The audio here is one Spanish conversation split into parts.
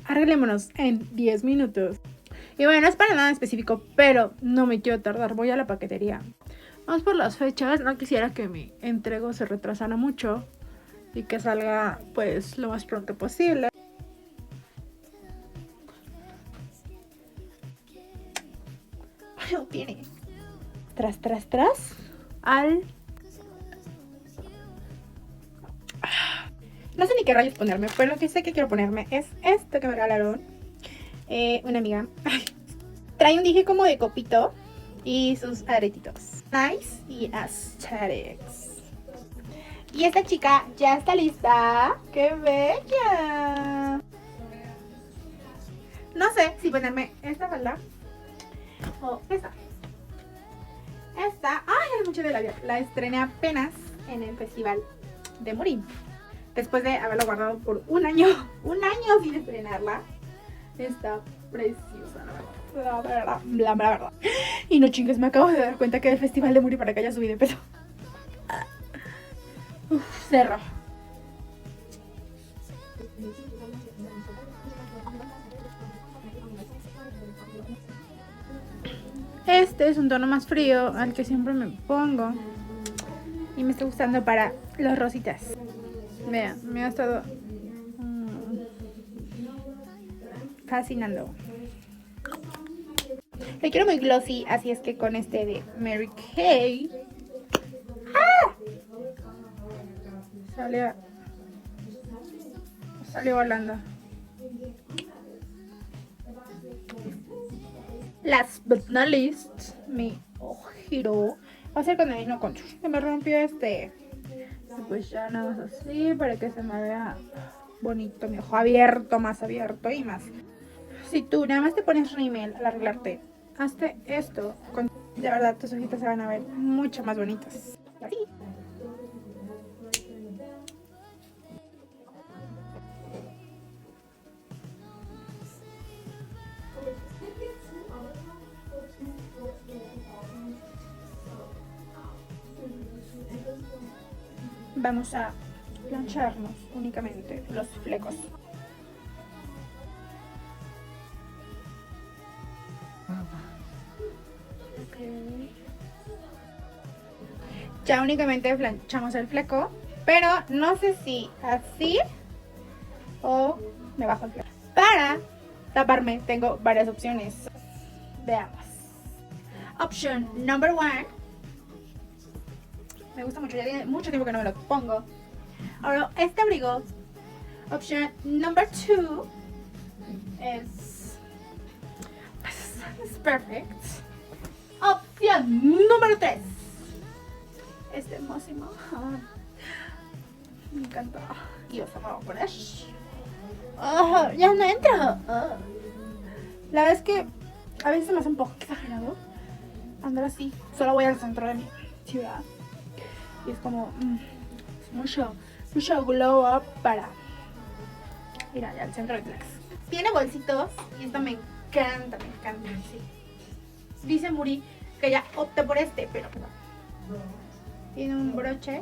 arreglémonos en 10 minutos. Y bueno, no es para nada específico, pero no me quiero tardar, voy a la paquetería. Vamos por las fechas, no quisiera que mi entrego se retrasara mucho y que salga pues lo más pronto posible. Ay, no tiene. Tras, al... No sé ni qué rayos ponerme, pero lo que sé que quiero ponerme es esto que me regalaron una amiga. Trae un dije como de copito y sus aretitos. Nice y aesthetics. Y esta chica ya está lista. ¡Qué bella! No sé si ponerme esta falda o esta. Esta, ay, es mucho de la estrené apenas en el festival de Muri. Después de haberlo guardado por un año sin estrenarla. Está preciosa, la verdad. Y no chingues, me acabo de dar cuenta que el festival de Muri para que haya subido de peso. Cerro. Este es un tono más frío al que siempre me pongo. Y me está gustando para los rositas. Vean, me ha estado fascinando. Le quiero muy glossy, así es que con este de Mary Kay. ¡Ah! Salió volando. Last but not least, mi ojito va a ser con el mismo contour. Se me rompió este. Pues ya nada más así para que se me vea bonito mi ojo abierto, más abierto y más. Si tú nada más te pones rímel al arreglarte, hazte esto. De verdad, tus ojitos se van a ver mucho más bonitos. Así. Vamos a plancharnos únicamente los flecos. Ya únicamente planchamos el fleco, pero no sé si así o me bajo el fleco. Para taparme tengo varias opciones. Veamos. Option number 1. Me gusta mucho, ya tiene mucho tiempo que no me lo pongo. Ahora, este abrigo. Option number 2 es perfect. Opción número 3. Este hermosísimo. Me encanta. Y os vamos a poner. Oh, ya no entro. Oh. La verdad es que a veces me hace un poco exagerado andar así. Solo voy al centro de mi ciudad. Y es como mucho glow up para ir allá al centro de Tlax. Tiene bolsitos y esto me encanta, sí. Dice Muri que ya opté por este, pero tiene un broche.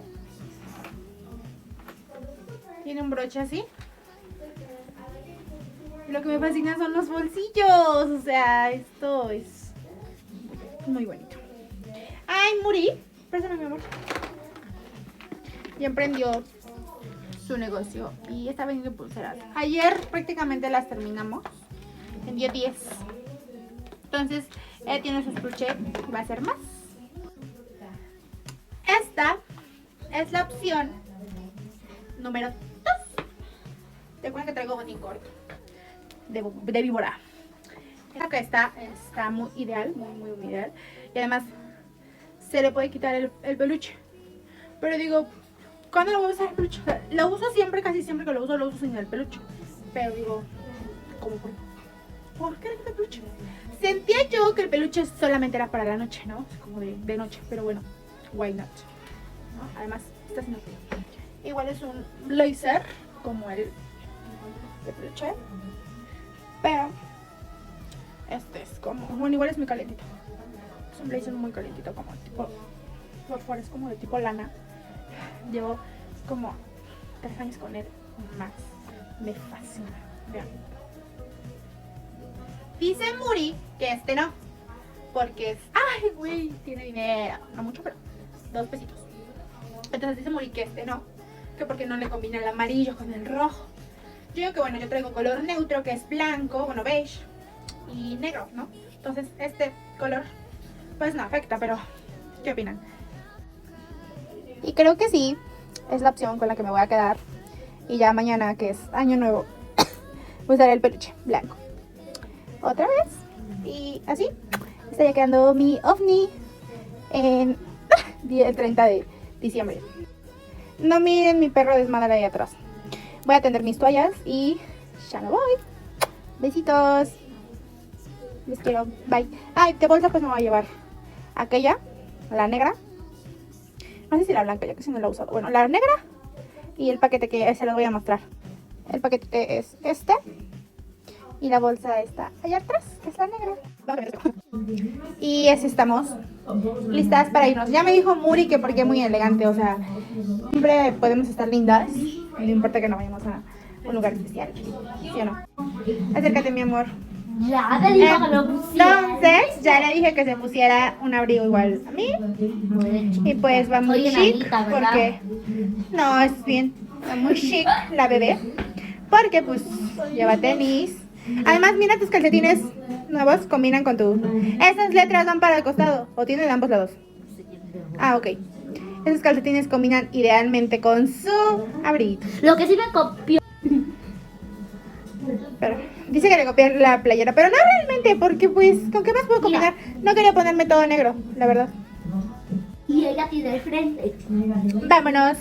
Tiene un broche así. Lo que me fascina son los bolsillos. O sea, esto es muy bonito. Ay, Muri, préstame mi amor. Ya emprendió su negocio y está vendiendo pulseras. Ayer prácticamente las terminamos en día 10. Entonces, él tiene su estuche y va a hacer más. Esta es la opción número 2. Recuerden que traigo botín corto de víbora. Esta que está muy ideal, muy ideal. Y además se le puede quitar el peluche. Pero digo, ¿cuándo lo voy a usar el peluche? O sea, lo uso siempre, casi siempre que lo uso sin el peluche. Pero digo, ¿cómo por qué le quito el peluche? Sentía yo que el peluche solamente era para la noche, ¿no? Como de noche, pero bueno, why not? ¿No? Además, está haciendo frío. Igual es un blazer, como el de peluche. Pero este es como, bueno, igual es muy calentito. Es un blazer muy calentito, como tipo, por fuera es como de tipo lana. Llevo como 3 años con él más. Me fascina. Vean. Dice Muri que este no, porque es, ay, güey, tiene dinero, no mucho, pero 2 pesitos. Entonces dice Muri que este no, que porque no le combina el amarillo con el rojo. Yo digo que bueno, yo traigo color neutro, que es blanco, bueno, beige y negro, ¿no? Entonces este color pues no afecta, pero ¿qué opinan? Y creo que sí, es la opción con la que me voy a quedar. Y ya mañana, que es año nuevo, usaré el peluche blanco otra vez. Y así está ya quedando mi ovni en el 30 de diciembre. No miren mi perro desmadre ahí atrás. Voy a tender mis toallas y ya me voy. Besitos. Les quiero. Bye. Ay, de bolsa pues me voy a llevar aquella, la negra. No sé si la blanca, ya que si no la he usado. Bueno, la negra y el paquete que se los voy a mostrar. El paquete es este. Y la bolsa está allá atrás, que es la negra. Y así estamos listas para irnos. Ya me dijo Muri que porque es muy elegante, o sea, siempre podemos estar lindas. No importa que no vayamos a un lugar especial, ¿sí o no? Acércate, mi amor. Ya te dijo que lo pusiera. Entonces, ya le dije que se pusiera un abrigo igual a mí. Y pues va muy chic, porque... No, es bien, va muy chic la bebé. Porque pues lleva tenis. Además, mira, tus calcetines nuevos combinan con tu... Esas letras van para el costado, o tienen de ambos lados. Ah, ok. Esos calcetines combinan idealmente con su abriguito. Lo que sí me copió. Pero, dice que le copié la playera, pero no realmente, porque pues, ¿con qué más puedo combinar? No quería ponerme todo negro, la verdad. Y ella tiene el frente. Vámonos.